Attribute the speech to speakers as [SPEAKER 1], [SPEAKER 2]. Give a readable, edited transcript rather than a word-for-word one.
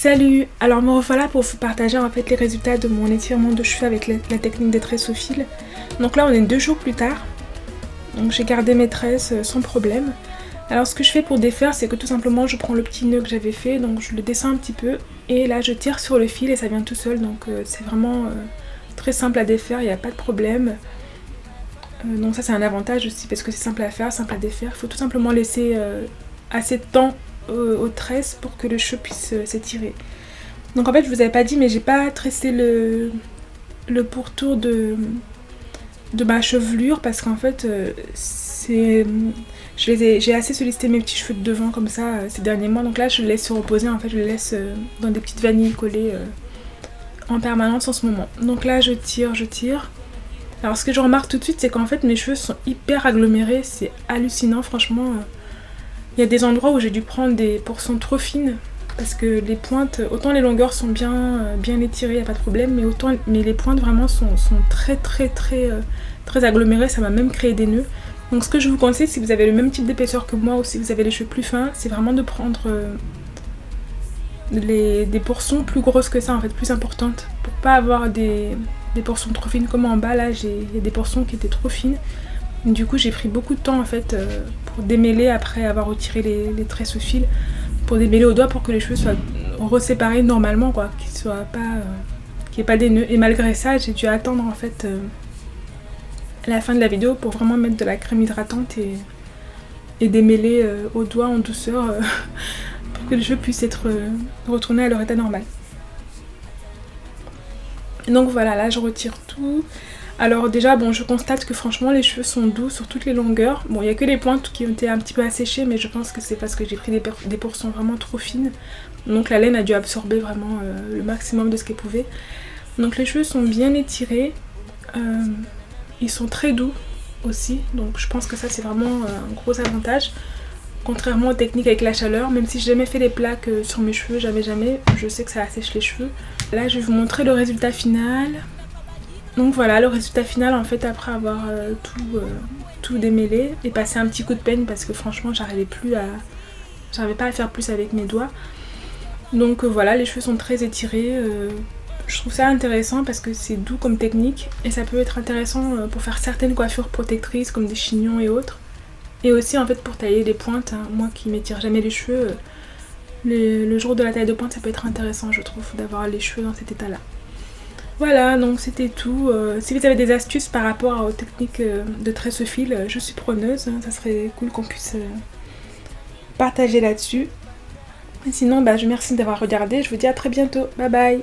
[SPEAKER 1] Salut! Alors me revoilà pour vous partager en fait les résultats de mon étirement de cheveux avec la technique des tresses au fil. Donc là on est 2 jours plus tard, donc j'ai gardé mes tresses sans problème. Alors ce que je fais pour défaire, c'est que tout simplement je prends le petit nœud que j'avais fait, donc je le descends un petit peu et là je tire sur le fil et ça vient tout seul, donc c'est vraiment très simple à défaire, il n'y a pas de problème. Donc ça c'est un avantage aussi parce que c'est simple à faire, simple à défaire. Il faut tout simplement laisser assez de temps aux tresses pour que le cheveu puisse s'étirer. Donc en fait je vous avais pas dit mais j'ai pas tressé le pourtour de ma chevelure parce qu'en fait j'ai assez sollicité mes petits cheveux de devant comme ça ces derniers mois, donc là je le laisse se reposer, en fait je le laisse dans des petites vanilles collées en permanence en ce moment. Donc là je tire. Alors ce que je remarque tout de suite c'est qu'en fait mes cheveux sont hyper agglomérés, c'est hallucinant franchement. Il y a des endroits où j'ai dû prendre des portions trop fines parce que les pointes, autant les longueurs sont bien étirées, il n'y a pas de problème, mais les pointes vraiment sont très agglomérées, ça m'a même créé des nœuds. Donc ce que je vous conseille si vous avez le même type d'épaisseur que moi ou si vous avez les cheveux plus fins, c'est vraiment de prendre des portions plus grosses que ça, en fait, plus importantes, pour pas avoir des portions trop fines comme en bas là, il y a des portions qui étaient trop fines. Du coup j'ai pris beaucoup de temps en fait pour démêler après avoir retiré les tresses au fil, pour démêler au doigt pour que les cheveux soient reséparés normalement quoi, qu'il n'y ait pas des nœuds. Et malgré ça j'ai dû attendre en fait la fin de la vidéo pour vraiment mettre de la crème hydratante et démêler au doigt en douceur pour que les cheveux puissent être retournés à leur état normal. Donc voilà, là je retire tout. Alors déjà bon, je constate que franchement les cheveux sont doux sur toutes les longueurs. Bon, il n'y a que les pointes qui ont été un petit peu asséchées, mais je pense que c'est parce que j'ai pris des portions vraiment trop fines. Donc la laine a dû absorber vraiment le maximum de ce qu'elle pouvait. Donc les cheveux sont bien étirés, ils sont très doux aussi, donc je pense que ça c'est vraiment un gros avantage. Contrairement aux techniques avec la chaleur, même si j'ai jamais fait les plaques sur mes cheveux, jamais, je sais que ça assèche les cheveux. Là je vais vous montrer le résultat final. Donc voilà, le résultat final en fait après avoir tout démêlé et passé un petit coup de peigne parce que franchement j'arrivais pas à faire plus avec mes doigts. Donc voilà, les cheveux sont très étirés, je trouve ça intéressant parce que c'est doux comme technique et ça peut être intéressant pour faire certaines coiffures protectrices comme des chignons et autres. Et aussi en fait pour tailler les pointes, hein. Moi qui m'étire jamais les cheveux, le jour de la taille de pointe ça peut être intéressant je trouve d'avoir les cheveux dans cet état là. Voilà, donc c'était tout. Si vous avez des astuces par rapport aux techniques de tresse au fil, je suis preneuse. Ça serait cool qu'on puisse partager là-dessus. Sinon, je vous remercie d'avoir regardé. Je vous dis à très bientôt. Bye bye!